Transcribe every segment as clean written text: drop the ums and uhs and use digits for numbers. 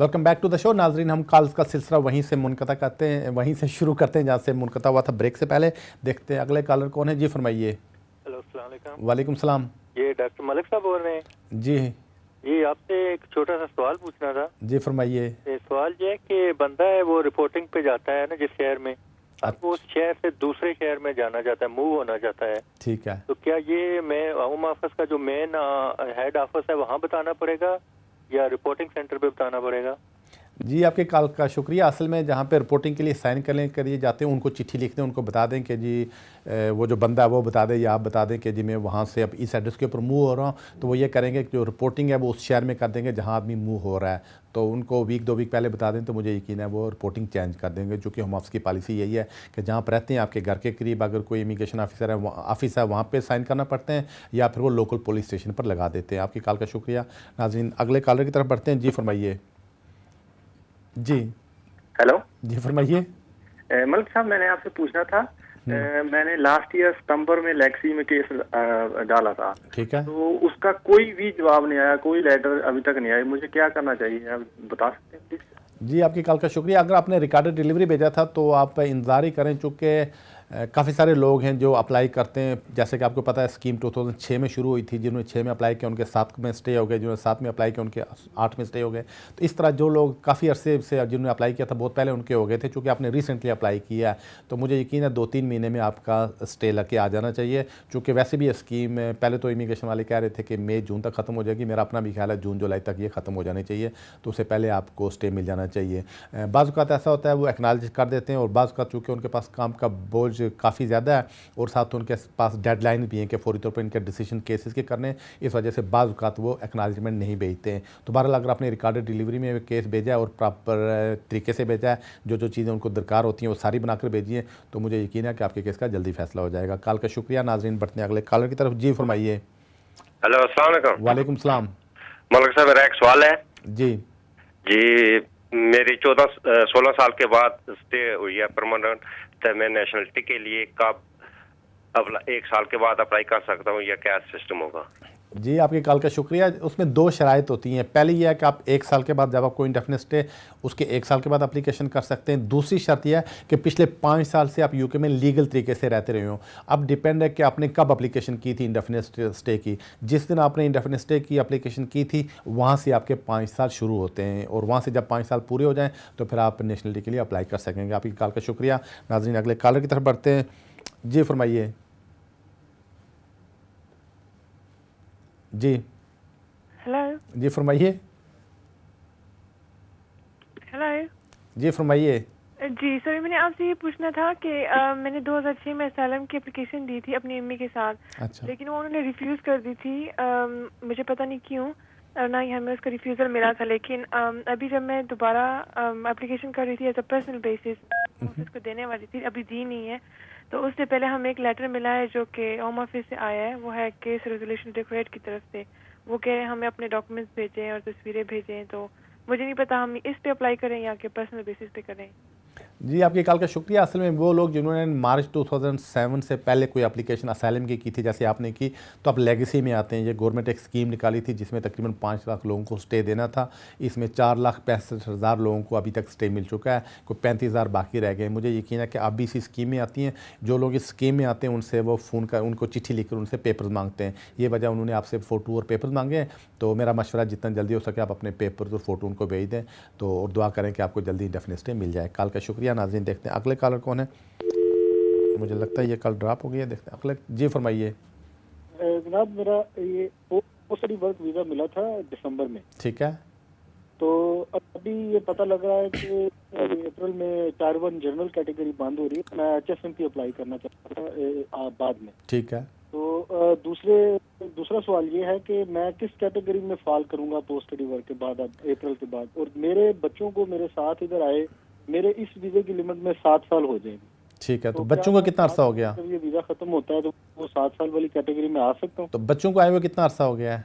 Welcome back to the show. नाजरीन, हम calls का सिलसिला वहीं से मुनक़ता करते हैं, वहीं से शुरू करते हैं जहाँ से मुनक़ता हुआ था ब्रेक से पहले। देखते हैं अगले कॉलर कौन है। जी फरमाइए। हेलो, अस्सलाम वालेकुम। वालेकुम सलाम। ये डॉक्टर मलिक साहब बोल रहे हैं? जी जी, आपसे एक छोटा सा सवाल पूछना था। जी फरमाइए। सवाल ये है कि बंदा है वो रिपोर्टिंग पे जाता है ना जिस शहर में, अब वो उस शहर से दूसरे शहर में जाना चाहता है, मूव होना चाहता है, ठीक है। तो क्या ये मैं होम ऑफिस का जो मेन हेड ऑफिस है वहाँ बताना पड़ेगा या रिपोर्टिंग सेंटर पे बताना पड़ेगा? जी आपके कॉल का शुक्रिया। असल में जहाँ पे रिपोर्टिंग के लिए साइन करने करिए जाते हैं, उनको चिट्ठी लिख दें, उनको बता दें कि जी वो जो बंदा है वो बता दें या आप बता दें कि जी मैं वहाँ से अब इस एड्रेस के ऊपर मूव हो रहा हूँ। तो वो ये करेंगे कि जो रिपोर्टिंग है वो उस शहर में कर देंगे जहाँ आदमी मूव हो रहा है। तो उनको वीक 2 वीक पहले बता दें तो मुझे यकीन है वो रिपोर्टिंग चेंज कर देंगे। चूँकि होम ऑफिस की पॉलिसी यही है कि जहाँ पर रहते हैं आपके घर के करीब अगर कोई इमिग्रेशन ऑफिसर है वहाँ पर साइन करना पड़ते हैं या फिर वो लोकल पुलिस स्टेशन पर लगा देते हैं। आपकी कॉल का शुक्रिया। नाज़रीन, अगले कॉलर की तरफ बढ़ते हैं। जी फरमाइए। जी हेलो जी फरमाइए। मलिक साहब, मैंने आपसे पूछना था। मैंने लास्ट ईयर सितंबर में लेक्सी में केस डाला था, ठीक है। तो उसका कोई भी जवाब नहीं आया, कोई लेटर अभी तक नहीं आया। मुझे क्या करना चाहिए, आप बता सकते हैं प्लीज? जी आपकी कॉल का शुक्रिया। अगर आपने रिकॉर्डेड डिलीवरी भेजा था तो आप इंतज़ार ही करें, चूँकि काफ़ी सारे लोग हैं जो अप्लाई करते हैं। जैसे कि आपको पता है स्कीम 2006 में शुरू हुई थी, जिन्होंने 6 में अप्लाई किया उनके 7 में स्टे हो गए, जिन्होंने 7 में अप्लाई किया उनके 8 में स्टे हो गए। तो इस तरह जो लोग काफ़ी अरसे से जिन्होंने अप्लाई किया था बहुत पहले उनके हो गए थे। चूँकि आपने रिसेंटली अप्लाई किया है तो मुझे यकीन है 2-3 महीने में आपका स्टे लग के आ जाना चाहिए। चूँकि वैसे भी ये स्कीम पहले तो इमिग्रेशन वाले कह रहे थे कि मई जून तक ख़त्म हो जाएगी। मेरा अपना भी ख्याल है जून जुलाई तक ये ख़त्म हो जानी चाहिए, तो उससे पहले आपको स्टे मिल जाना चाहिए। बाज़ औक़ात ऐसा होता है वो एक्नॉलेज कर देते हैं और बाज़ औक़ात चूँकि उनके पास काम का बोझ काफ़ी ज़्यादा है और साथ उनके पास डेडलाइन भी है कि फौरी तौर पर इनके डिसीजन केसेस के करने, इस वजह से बाज़ औक़ात वो एक्नॉलेजमेंट नहीं भेजते हैं। तो बहरहाल अगर आपने रिकॉर्डेड डिलीवरी में केस भेजा है और प्रॉपर तरीके से भेजा है, जो जो चीज़ें उनको दरकार होती हैं वो सारी बनाकर भेजिए, तो मुझे यकीन है कि आपके केस का जल्दी फैसला हो जाएगा। कॉल का शुक्रिया। नाज़रीन, बढ़ते हैं अगले कॉलर की तरफ। जी फरमाइए। हेलो, अस्सलाम वालेकुम। वालेकुम सलाम। मलिक साहब, मेरा एक सवाल है। जी जी, मेरी 16 साल के बाद स्टे हुई है परमानेंट, तो मैं नेशनलिटी के लिए कब अप्लाई 1 साल के बाद अप्लाई कर सकता हूँ या क्या सिस्टम होगा? जी आपकी कॉल का शुक्रिया। उसमें 2 शराइत होती हैं। पहली यह है कि आप 1 साल के बाद जब आपको इंडेफिनिट स्टे उसके 1 साल के बाद एप्लीकेशन कर सकते हैं। दूसरी शर्त यह है कि पिछले 5 साल से आप यूके में लीगल तरीके से रहते रहे हों। अब डिपेंड है कि आपने कब एप्लीकेशन की थी इंडेफिनिट स्टे की। जिस दिन आपने इंडेफिनिट स्टे की एप्लीकेशन की थी वहाँ से आपके 5 साल शुरू होते हैं और वहाँ से जब 5 साल पूरे हो जाएँ तो फिर आप नेशनलिटी के लिए अप्लाई कर सकेंगे। आपकी कॉल का शुक्रिया। नाज़रीन, अगले कॉलर की तरफ बढ़ते हैं। जी फरमाइए। जी हेलो। जी फरमाइए। हेलो। जी फरमाइए। जी सॉरी, मैंने आपसे ये पूछना था कि मैंने 2006 में असylum की एप्लीकेशन दी थी अपनी अम्मी के साथ। अच्छा। लेकिन वो उन्होंने रिफ्यूज़ कर दी थी। मुझे पता नहीं क्यों, और ना ही हमें उसका रिफ्यूज़ल मिला था। लेकिन अभी जब मैं दोबारा एप्लीकेशन कर रही थी as a personal basis, office को देने वाली थी, अभी दी नहीं है। तो उससे पहले हमें एक लेटर मिला है जो कि होम ऑफिस से आया है, वो है केस रेजोल्यूशन डायरेक्टरेट की तरफ से। वो कह रहे हैं हमें अपने डॉक्यूमेंट्स भेजें और तस्वीरें भेजें। तो मुझे नहीं पता हम इस पे अप्लाई करें या कि पर्सनल बेसिस पे करें। जी आपकी कॉल का शुक्रिया। असल में वो लोग जिन्होंने मार्च 2007 से पहले कोई एप्लीकेशन असylum की थी जैसे आपने की, तो आप लेगेसी में आते हैं। ये गवर्नमेंट एक स्कीम निकाली थी जिसमें तकरीबन 5 लाख लोगों को स्टे देना था। इसमें 4,65,000 लोगों को अभी तक स्टे मिल चुका है, कोई 35,000 बाकी रह गए। मुझे यकीन है कि आप भी इसी स्कीम में आती हैं। जो लोग इस स्कीम में आते हैं उनसे वो फ़ोन कर उनको चिट्ठी लिखकर उनसे पेपर्स मांगते हैं। ये वजह उन्होंने आपसे फ़ोटो और पेपर्स मांगे हैं। तो मेरा मशवरा जितना जल्दी हो सके आप अपने पेपर्स और फ़ोटो उनको भेज दें, तो और दुआ करें कि आपको जल्दी इंडेफिनिट स्टे मिल जाए। कॉल का शुक्रिया। नाज़रीन, देखते हैं अगले कॉलर कौन है। मुझे लगता है ये कॉल ड्रॉप हो गई है। देखते हैं अगले। जी फरमाइए। जनाब, मेरा ये पोस्ट वर्क वीज़ा मिला था दिसंबर में। ठीक है। तो अभी ये पता लगा है कि अप्रैल में 4-1 जनरल कैटेगरी बंद हो रही है। मैं HSMP अप्लाई करना चाहता था बाद में। ठीक है। तो दूसरा सवाल ये है कि मैं किस कैटेगरी में फॉल करूंगा पोस्ट स्टडी वर्क के बाद, अब अप्रैल के बाद। और मेरे बच्चों को मेरे साथ इधर आए, मेरे इस वीज़े की लिमिट में 7 साल हो जाएगी। ठीक है। तो बच्चों को कितना अरसा हो गया? जब ये वीज़ा खत्म होता है तो वो 7 साल वाली कैटेगरी में आ सकता हूँ? तो बच्चों को आए हुए कितना अरसा हो गया है?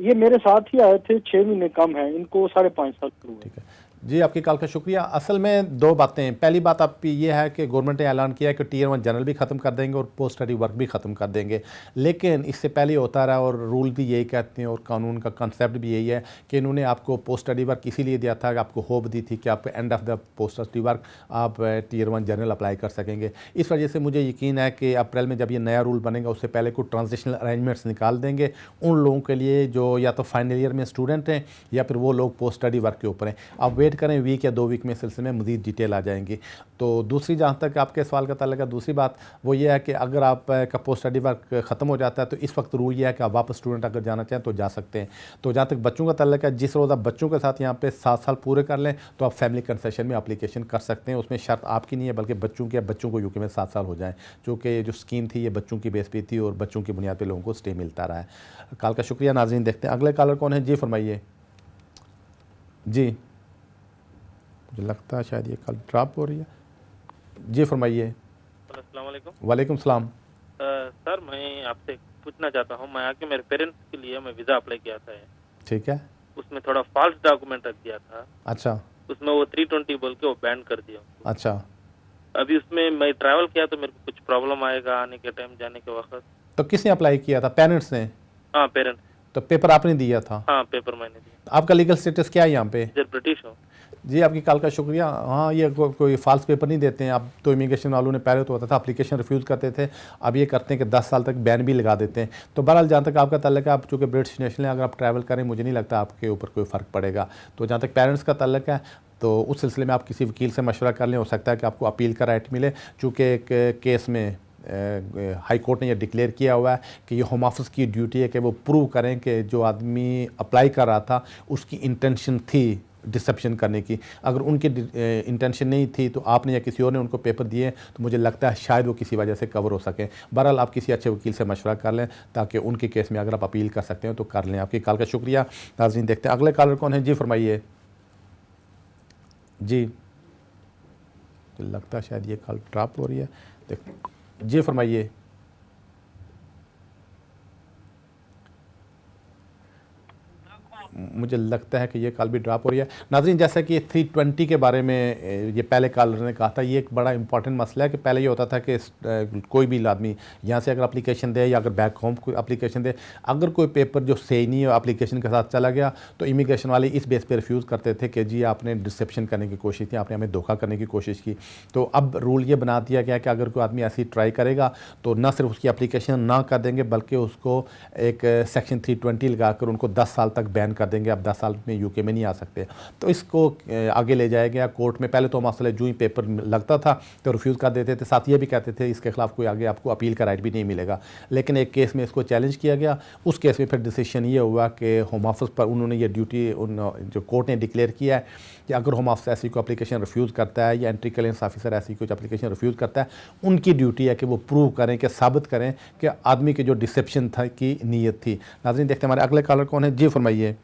ये मेरे साथ ही आए थे, 6 महीने कम है, इनको 5.5 साल हुए। ठीक है। जी, आपकी कॉल का शुक्रिया। असल में दो बातें, पहली बात आपकी ये है कि गवर्नमेंट ने ऐलान किया है कि टियर 1 जनरल भी ख़त्म कर देंगे और पोस्ट स्टडी वर्क भी ख़त्म कर देंगे, लेकिन इससे पहले होता रहा और रूल भी यही कहते हैं और कानून का कंसेप्ट भी यही है कि इन्होंने आपको पोस्ट स्टडी वर्क इसीलिए दिया था कि आपको होप दी थी कि आप end of the post study work आप टियर 1 जनरल अप्लाई कर सकेंगे। इस वजह से मुझे यकीन है कि अप्रैल में जब ये नया रूल बनेगा उससे पहले कुछ ट्रांजिशनल अरेंजमेंट्स निकाल देंगे उन लोगों के लिए जो या तो फाइनल ईयर में स्टूडेंट हैं या फिर वो लोग पोस्ट स्टडी वर्क के ऊपर हैं। आप वेट करें, वीक या 2 वीक में सिलसिले में मज़ीद डिटेल आ जाएंगी। तो दूसरी, जहाँ तक आपके सवाल का ताल्लुक है, दूसरी बात वो ये है कि अगर आप का पोस्ट स्टडी वर्क ख़त्म हो जाता है तो इस वक्त रूल ये है कि आप वापस स्टूडेंट अगर जाना चाहें तो जा सकते हैं। तो जहाँ तक बच्चों का ताल्लुक है, जिस रोज़ आप बच्चों के साथ यहाँ पे 7 साल पूरे कर लें तो आप फैमिली कंसेशन में एप्लीकेशन कर सकते हैं। उसमें शर्त आपकी नहीं है बल्कि बच्चों की, बच्चों को यूके में 7 साल हो जाएँ, चूँकि जो स्कीम थी ये बच्चों की बेस पे थी और बच्चों की बुनियाद पर लोगों को स्टे मिलता रहा है। कॉल का शुक्रिया। नाज़रीन, देखते हैं अगले कॉलर कौन है। जी फरमाइए। जी, मुझे लगता है शायद ये कॉल ड्रॉप हो रही है। जी फरमाइए। अस्सलाम वालेकुम। वालेकुम सलाम। सर, मैं आपसे पूछना चाहता हूँ, मैं आके मेरे पेरेंट्स के लिए मैं वीज़ा अप्लाई किया था, ठीक है। उसमें थोड़ा फॉल्स डॉक्यूमेंट रख दिया था। अच्छा। उसमें वो 320 बोल के वो बैन कर दिया। अच्छा। अभी उसमें मैं ट्रैवल किया तो मेरे को कुछ प्रॉब्लम आएगा आने के टाइम, जाने के वक्त? तो किसने अप्लाई किया था? पेरेंट्स ने? हाँ, पेरेंट्स। तो पेपर आपने दिया था? हाँ, पेपर मैंने दिया। आपका लीगल स्टेटस क्या है यहाँ पे? ब्रिटिश हूँ। जी, आपकी कॉल का शुक्रिया। हाँ, ये कोई फॉल्स पेपर नहीं देते हैं। अब तो इमिग्रेशन वालों ने पहले तो होता था एप्लीकेशन रिफ्यूज़ करते थे, अब ये करते हैं कि 10 साल तक बैन भी लगा देते हैं। तो बहरहाल जहाँ तक आपका ताल्लुक है, आप चूँकि ब्रिटिश नेशनल हैं, अगर आप ट्रैवल करें मुझे नहीं लगता आपके ऊपर कोई फ़र्क पड़ेगा। तो जहाँ तक पेरेंट्स का ताल्लुक है तो उस सिलसिले में आप किसी वकील से मशवरा कर लें, हो सकता है कि आपको अपील का राइट मिले, चूँकि एक केस में हाई कोर्ट ने यह डिक्लेयर किया हुआ है कि ये होम ऑफिस की ड्यूटी है कि वो प्रूव करें कि जो आदमी अप्लाई कर रहा था उसकी इंटेंशन थी डिसेप्शन करने की। अगर उनकी इंटेंशन नहीं थी तो आपने या किसी और ने उनको पेपर दिए तो मुझे लगता है शायद वो किसी वजह से कवर हो सकें। बहरहाल आप किसी अच्छे वकील से मशवरा कर लें ताकि उनके केस में अगर आप अपील कर सकते हैं तो कर लें। आपकी कॉल का शुक्रिया। नाज़रीन, देखते हैं अगले कॉलर कौन है। जी फरमाइए। जी, तो लगता है शायद ये कॉल ड्रॉप हो रही है। जी फरमाइए। मुझे लगता है कि ये कॉल भी ड्रॉप हो रही है। नाज़रीन, जैसा कि 320 के बारे में ये पहले कॉलर ने कहा था, ये एक बड़ा इंपॉर्टेंट मसला है कि पहले ये होता था कि कोई भी आदमी यहाँ से अगर एप्लीकेशन दे या अगर बैक होम कोई एप्लीकेशन दे, अगर कोई पेपर जो सही नहीं है एप्लीकेशन के साथ चला गया तो इमिग्रेशन वाले इस बेस पे रिफ्यूज़ करते थे कि जी आपने डिसेप्शन करने की कोशिश की, आपने हमें धोखा करने की कोशिश की। तो अब रूल ये बना दिया गया कि अगर कोई आदमी ऐसी ट्राई करेगा तो ना सिर्फ उसकी एप्लीकेशन ना कर देंगे बल्कि उसको एक सेक्शन 320 लगा कर उनको 10 साल तक बैन कर देंगे। अब 10 साल में यूके में नहीं आ सकते। तो इसको आगे ले जाया गया कोर्ट में। पहले तो मसला जो ही पेपर लगता था तो रिफ्यूज़ कर देते थे, साथ ये भी कहते थे इसके खिलाफ कोई आगे आपको अपील का राइट भी नहीं मिलेगा। लेकिन एक केस में इसको चैलेंज किया गया, उस केस में फिर डिसीजन ये हुआ कि होम ऑफिस पर उन्होंने ये ड्यूटी जो कोर्ट ने डिक्लेयर किया है कि अगर होम ऑफिस ऐसी कोई एप्लीकेशन रिफ्यूज़ करता है या एंट्री क्लियरेंस ऑफिसर ऐसी कुछ एप्लीकेशन रिफ्यूज़ करता है, उनकी ड्यूटी है कि वो प्रूव करें, कि साबित करें कि आदमी की जो डिसेप्शन था की नीयत थी। नाज़रीन, देखते हैं हमारे अगले कॉलर कौन है। जी फरमाइए।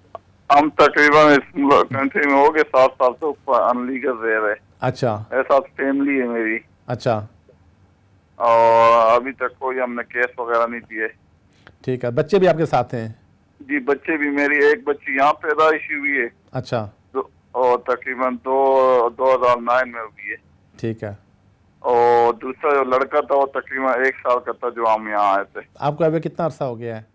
हम तकरीबन इस कंट्री में हो गए 7 साल से ऊपर अनलीगल रह रहे। अच्छा। ऐसा फैमिली है मेरी। अच्छा। और अभी तक कोई हमने केस वगैरह नहीं दिए। ठीक है। बच्चे भी आपके साथ हैं? जी, बच्चे भी। मेरी एक बच्ची यहाँ पैदाइश हुई है। अच्छा। और तकरीबन 2009 में हुई है। ठीक है। और दूसरा जो लड़का था वो तकरीबन 1 साल का था जो हम यहाँ आए थे। आपको अभी कितना अरसा हो गया है?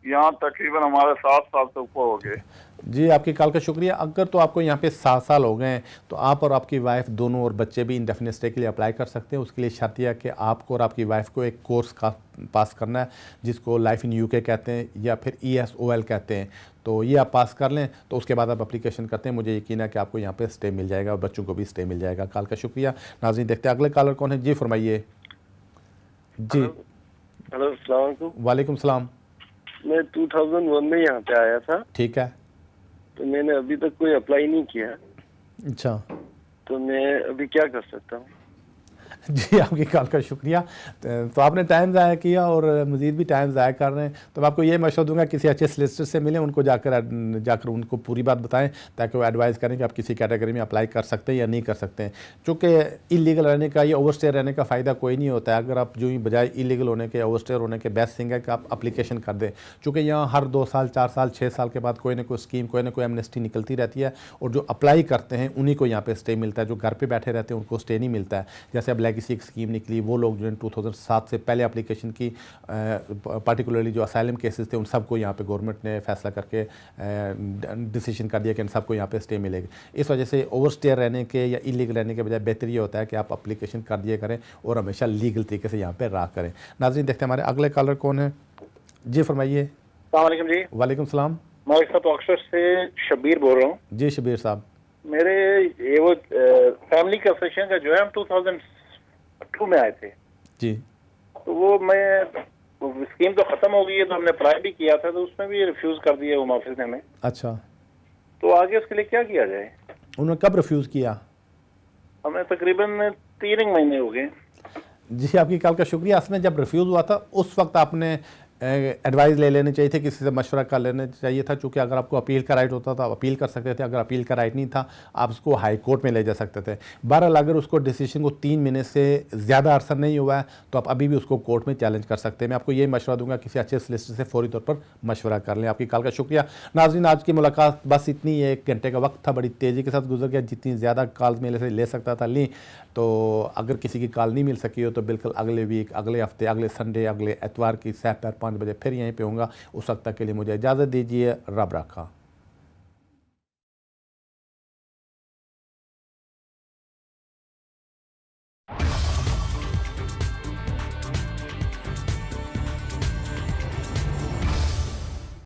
यहाँ तकरीबन हमारे 7 साल से ऊपर हो गए। जी, आपकी कॉल का शुक्रिया। अगर तो आपको यहाँ पे 7 साल हो गए हैं तो आप और आपकी वाइफ दोनों और बच्चे भी इंडेफिनिट स्टे के लिए अप्लाई कर सकते हैं। उसके लिए शर्त यह है कि आपको और आपकी वाइफ को एक कोर्स का पास करना है जिसको लाइफ इन यूके कहते हैं या फिर ESOL कहते हैं। तो ये आप पास कर लें तो उसके बाद आप एप्लीकेशन करते हैं, मुझे यकीन है कि आपको यहाँ पे स्टे मिल जाएगा और बच्चों को भी स्टे मिल जाएगा। कॉल का शुक्रिया। नाज़रीन, देखते हैं अगले कॉलर कौन है। जी फरमाइए। जी। हेलो, अस्सलाम वालेकुम। वालेकुम सलाम। मैं 2001 में यहाँ पे आया था। ठीक है। तो मैंने अभी तक कोई अप्लाई नहीं किया। अच्छा। तो मैं अभी क्या कर सकता हूँ? जी, आपकी कॉल का शुक्रिया। तो आपने टाइम ज़ाया किया और मज़ीद भी टाइम ज़ाया कर रहे हैं, तो मैं आपको ये मशवरा दूंगा किसी अच्छे सॉलिसिटर से मिलें, उनको जाकर उनको पूरी बात बताएं ताकि वो एडवाइस करें कि आप किसी कैटेगरी में अप्लाई कर सकते हैं या नहीं कर सकते हैं। चूँकि इलीगल रहने का या ओवरस्टे रहने का फ़ायदा कोई नहीं होता है। अगर आप जो ही बजाय इलीगल होने के, ओवरस्टे होने के, बेस्ट थिंग है कि आप अप्लीकेशन कर दें। चूँकि यहाँ हर 2 साल, 4 साल, 6 साल के बाद कोई ना कोई स्कीम, कोई ना कोई एमनेस्टी निकलती रहती है और जो अप्लाई करते हैं उन्हीं को यहाँ पे स्टे मिलता है। जो घर पे बैठे रहते हैं उनको स्टे नहीं मिलता है। जैसे अब लेगेसी एक स्कीम निकली, वो लोग जो 2007 से पहले एप्लीकेशन की, पार्टिकुलरली जो असाइलम केसेस थे उन सबको यहाँ पे गवर्नमेंट ने फैसला करके डिसीजन कर दिया कि इन सबको यहाँ पे स्टे मिलेगी। इस वजह से ओवरस्टे रहने के या इलीगल रहने के बजाय बेहतर ये होता है कि आप एप्लीकेशन कर दिए करें और हमेशा लीगल तरीके से यहाँ पे रहा करें। नाज़रीन, देखते हैं हमारे अगले कॉलर कौन है। जी फरमाइए। अस्सलाम वालेकुम जी। वालेकुम सलाम। मैं इस वक्त ऑक्सफोर्ड से शबीर बोल रहा हूँ। जी शबीर साहब, मेरे ये वो फैमिली कंसेशन का जो है हम 2002 में आए थे जी। तो वो स्कीम तो खत्म हो गई है, तो हमने अप्लाई भी किया था, तो उसमें भी रिफ्यूज कर दिया होम ऑफिस ने हमें। अच्छा, तो आगे उसके लिए क्या किया जाए? उन्होंने कब रिफ्यूज किया? हमें तकरीबन 3 महीने हो गए। जी, आपकी कॉल का शुक्रिया। असमें जब रिफ्यूज़ हुआ था उस वक्त आपने एडवाइस ले लेनी चाहिए थी, किसी से मशवरा कर लेना चाहिए था। चूँकि अगर आपको अपील का राइट होता था आप अपील कर सकते थे, अगर अपील का राइट नहीं था आप उसको हाई कोर्ट में ले जा सकते थे। बहरहाल अगर उसको डिसीजन को 3 महीने से ज़्यादा अरसा नहीं हुआ है तो आप अभी भी उसको कोर्ट में चैलेंज कर सकते हैं। मैं आपको ये मशवरा दूंगा किसी अच्छे सॉलिसिटर से फ़ौरी तौर पर मशवरा कर लें। आपकी कॉल का शुक्रिया। नाज़रीन, आज की मुलाकात बस इतनी है। 1 घंटे का वक्त था, बड़ी तेज़ी के साथ गुजर गया। जितनी ज़्यादा कॉल्स मेरे से ले सकता था ली। तो अगर किसी की कॉल नहीं मिल सकी हो तो बिल्कुल अगले वीक, अगले हफ्ते, अगले संडे, अगले एतवार की 5 बजे फिर यहीं पे होऊंगा। उस वक्त तक के लिए मुझे इजाज़त दीजिए। रब रखा।